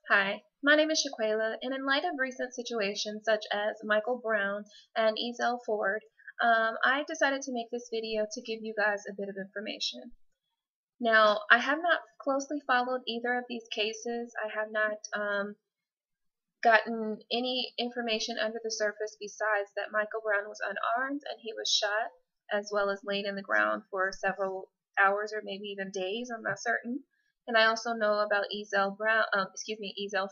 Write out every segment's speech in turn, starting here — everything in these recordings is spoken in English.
Hi, my name is Shaquela, and in light of recent situations such as Michael Brown and Ezell Ford, I decided to make this video to give you guys a bit of information. Now, I have not closely followed either of these cases. I have not gotten any information under the surface besides that Michael Brown was unarmed and he was shot, as well as laid in the ground for several hours or maybe even days. I'm not certain. And I also know about Ezell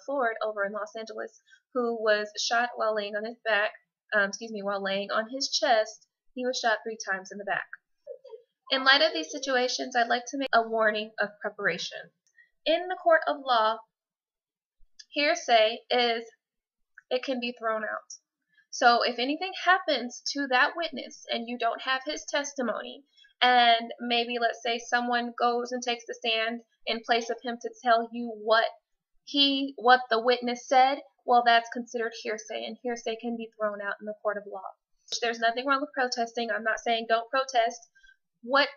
Ford over in Los Angeles, who was shot while laying on his back. While laying on his chest, he was shot 3 times in the back. In light of these situations, I'd like to make a warning of preparation. In the court of law, hearsay it can be thrown out. So if anything happens to that witness and you don't have his testimony, and maybe let's say someone goes and takes the stand in place of him to tell you what the witness said, well, that's considered hearsay, and hearsay can be thrown out in the court of law. There's nothing wrong with protesting. I'm not saying don't protest. What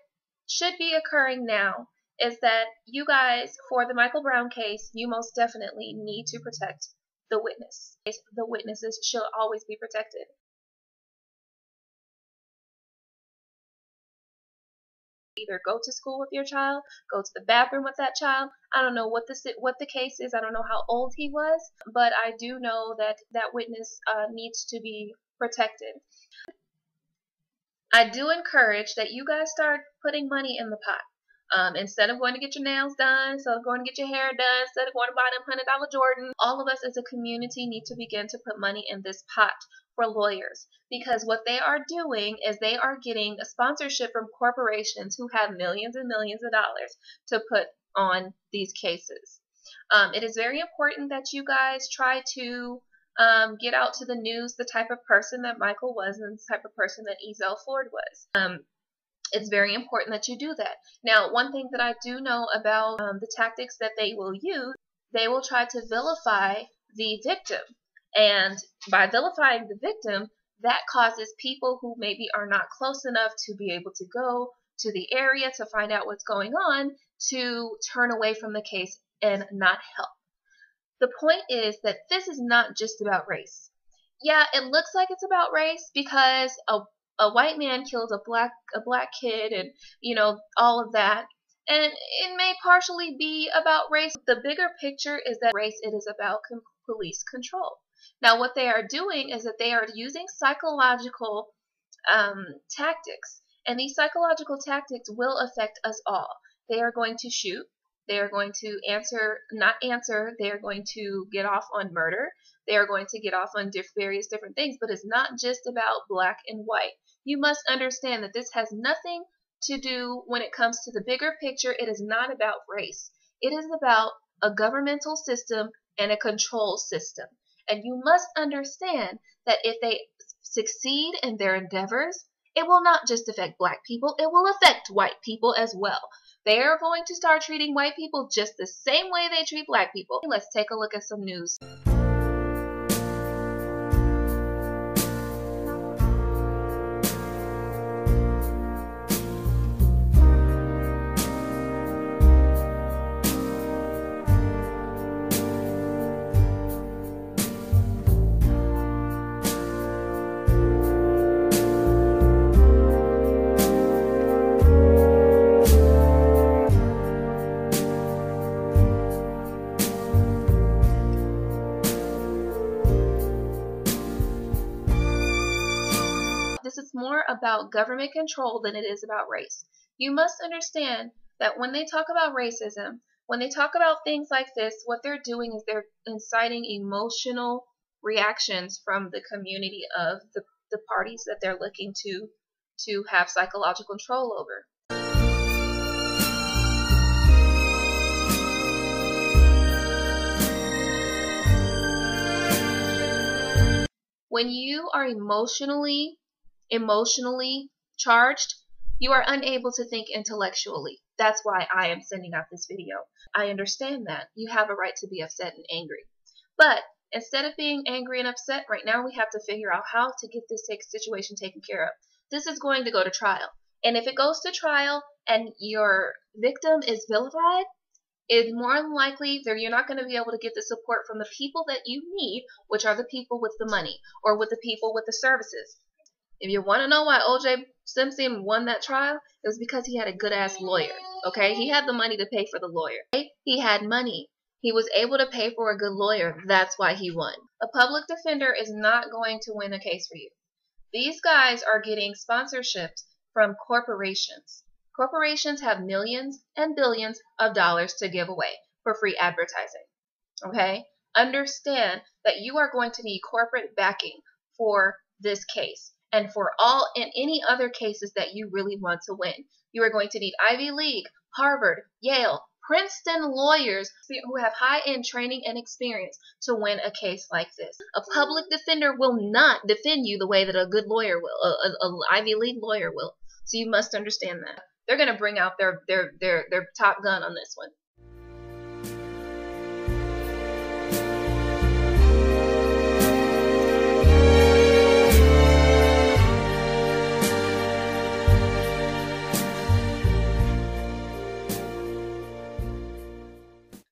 should be occurring now is that you guys, for the Michael Brown case, you most definitely need to protect the witness. The witnesses should always be protected. Either go to school with your child, go to the bathroom with that child. I don't know what the case is. I don't know how old he was, but I do know that that witness needs to be protected. I do encourage that you guys start putting money in the pot. Instead of going to get your nails done, instead of going to get your hair done, instead of going to buy them $100 Jordan, all of us as a community need to begin to put money in this pot for lawyers, because what they are doing is they are getting a sponsorship from corporations who have millions and millions of dollars to put on these cases. It is very important that you guys try to get out to the news the type of person that Michael was and the type of person that Ezell Ford was. It's very important that you do that. Now, one thing that I do know about the tactics that they will use, they will try to vilify the victim. And by vilifying the victim, that causes people who maybe are not close enough to be able to go to the area to find out what's going on to turn away from the case and not help. The point is that this is not just about race. Yeah, it looks like it's about race because a white man killed a black kid, and all of that, and it may partially be about race. The bigger picture is that race, it is about police control. Now, what they are doing is that they are using psychological tactics, and these psychological tactics will affect us all. They are going to shoot. They are going to not answer. They are going to get off on murder. They are going to get off on various different things, but it's not just about black and white. You must understand that this has nothing to do when it comes to the bigger picture. It is not about race. It is about a governmental system and a control system. And you must understand that if they succeed in their endeavors, it will not just affect black people. It will affect white people as well. They are going to start treating white people just the same way they treat black people. Let's take a look at some news. This is more about government control than it is about race. You must understand that when they talk about racism, when they talk about things like this, what they're doing is they're inciting emotional reactions from the community of the parties that they're looking to have psychological control over. When you are emotionally charged, you are unable to think intellectually. That's why I am sending out this video. I understand that. You have a right to be upset and angry. But instead of being angry and upset, right now we have to figure out how to get this situation taken care of. This is going to go to trial. And if it goes to trial and your victim is vilified, it's more than likely that you're not going to be able to get the support from the people that you need, which are the people with the money or with the people with the services. If you want to know why O.J. Simpson won that trial, it was because he had a good-ass lawyer, okay? He had the money to pay for the lawyer. Okay? He had money. He was able to pay for a good lawyer. That's why he won. A public defender is not going to win a case for you. These guys are getting sponsorships from corporations. Corporations have millions and billions of dollars to give away for free advertising, okay? Understand that you are going to need corporate backing for this case and for all and any other cases that you really want to win. You are going to need Ivy League, Harvard, Yale, Princeton lawyers who have high-end training and experience to win a case like this. A public defender will not defend you the way that a good lawyer will, an Ivy League lawyer will. So you must understand that. They're going to bring out their top gun on this one.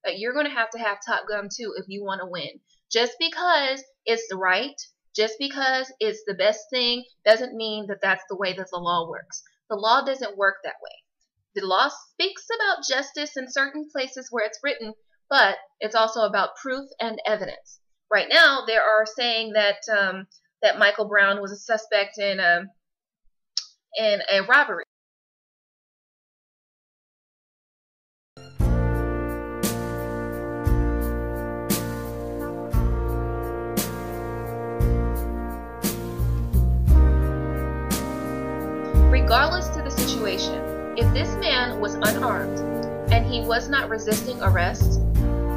But you're going to have Top Gun too if you want to win. Just because it's right, just because it's the best thing, doesn't mean that that's the way that the law works. The law doesn't work that way. The law speaks about justice in certain places where it's written, but it's also about proof and evidence. Right now, they are saying that that Michael Brown was a suspect in a robbery. Regardless to the situation, if this man was unarmed and he was not resisting arrest,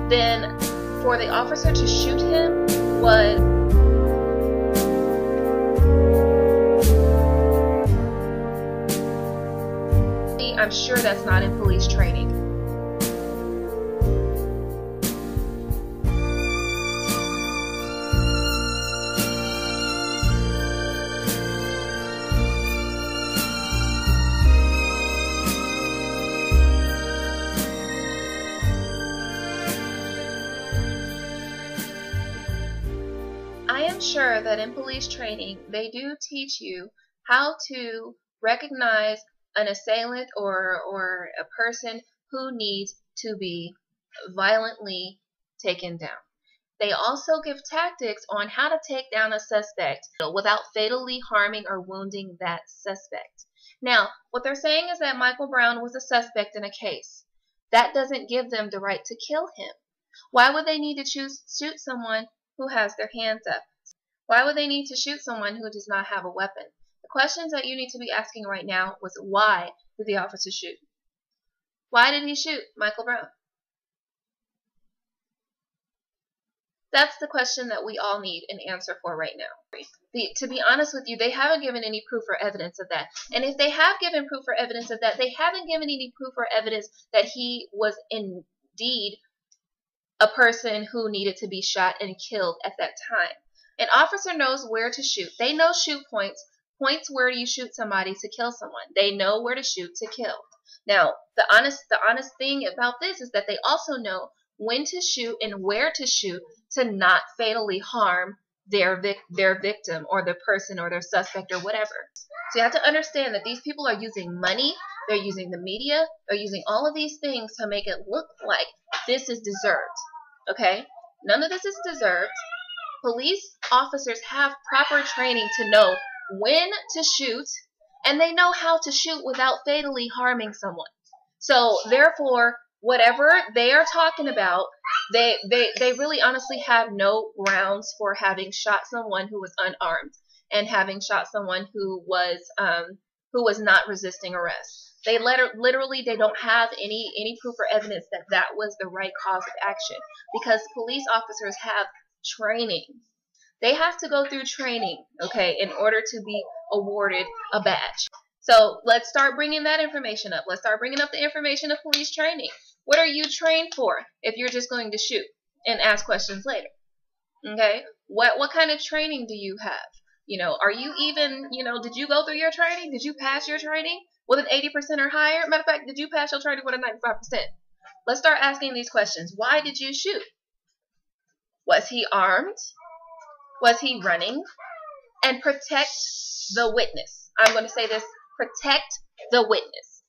then for the officer to shoot him was I'm sure that's not in police training. I am sure that in police training, they do teach you how to recognize an assailant or a person who needs to be violently taken down. They also give tactics on how to take down a suspect without fatally harming or wounding that suspect. Now, what they're saying is that Michael Brown was a suspect in a case. That doesn't give them the right to kill him. Why would they need to shoot someone who has their hands up? Why would they need to shoot someone who does not have a weapon? The questions that you need to be asking right now was, why did the officer shoot? Why did he shoot Michael Brown? That's the question that we all need an answer for right now. To be honest with you, they haven't given any proof or evidence of that. And if they have given proof or evidence of that, they haven't given any proof or evidence that he was indeed a person who needed to be shot and killed at that time. An officer knows where to shoot. They know shoot points. Points where you shoot somebody to kill someone. They know where to shoot to kill. Now, the honest thing about this is that they also know when to shoot and where to shoot to not fatally harm their victim or their person or their suspect or whatever. So you have to understand that these people are using money, they're using the media, they're using all of these things to make it look like this is deserved. Okay? None of this is deserved. Police officers have proper training to know when to shoot, and they know how to shoot without fatally harming someone. So therefore, whatever they are talking about, they really honestly have no grounds for having shot someone who was unarmed and having shot someone who was not resisting arrest. They literally they don't have any proof or evidence that that was the right cause of action, because police officers have training. They have to go through training, okay, in order to be awarded a badge. So let's start bringing that information up. Let's start bringing up the information of police training. What are you trained for if you're just going to shoot and ask questions later? Okay? What kind of training do you have? You know, are you even, you know, did you go through your training? Did you pass your training with an 80% or higher? Matter of fact, did you pass your training with a 95%? Let's start asking these questions. Why did you shoot? Was he armed? Was he running? And protect the witness. I'm going to say this. Protect the witness.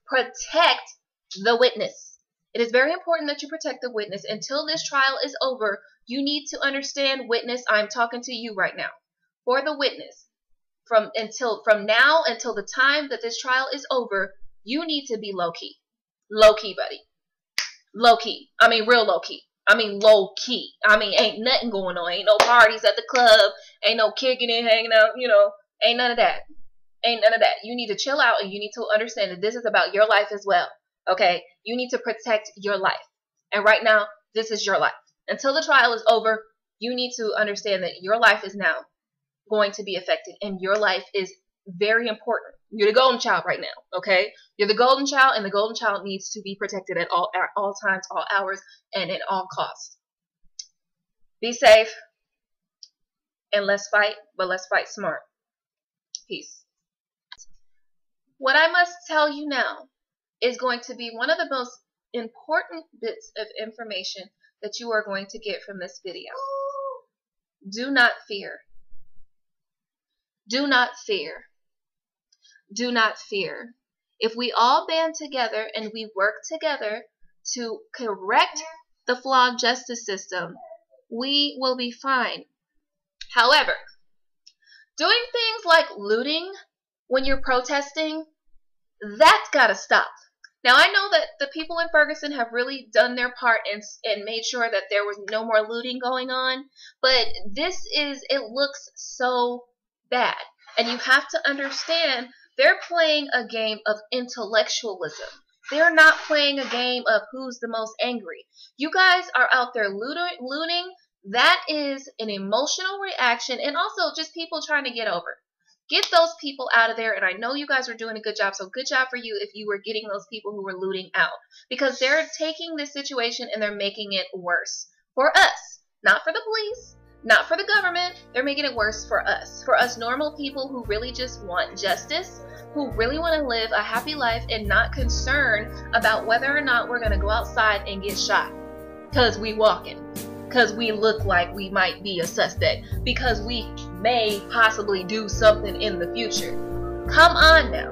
Protect the witness. It is very important that you protect the witness. Until this trial is over, you need to understand, witness, I'm talking to you right now. For the witness, from now until the time that this trial is over, you need to be low-key. Low-key, buddy. Low-key. I mean, real low-key. I mean, low-key. I mean, ain't nothing going on. Ain't no parties at the club. Ain't no kicking and hanging out, you know. Ain't none of that. Ain't none of that. You need to chill out, and you need to understand that this is about your life as well. Okay? You need to protect your life. And right now, this is your life. Until the trial is over, you need to understand that your life is now going to be affected, and your life is very important. You're the golden child right now, okay? You're the golden child, and the golden child needs to be protected at all times, all hours, and at all costs. Be safe, and let's fight, but let's fight smart. Peace. What I must tell you now is going to be one of the most important bits of information that you are going to get from this video. Do not fear. Do not fear. Do not fear. If we all band together and we work together to correct the flawed justice system, we will be fine. However, doing things like looting when you're protesting, that's got to stop. Now, I know that the people in Ferguson have really done their part and made sure that there was no more looting going on, but it looks so bad. And you have to understand, they're playing a game of intellectualism. They're not playing a game of who's the most angry. You guys are out there looting. That is an emotional reaction, and also just people trying to get over. Get those people out of there, and I know you guys are doing a good job, so good job for you if you were getting those people who were looting out. Because they're taking this situation and they're making it worse for us. Not for the police, not for the government. They're making it worse for us normal people who really just want justice, who really want to live a happy life and not concerned about whether or not we're going to go outside and get shot. Because we walking. Because we look like we might be a suspect. Because we may possibly do something in the future. Come on now.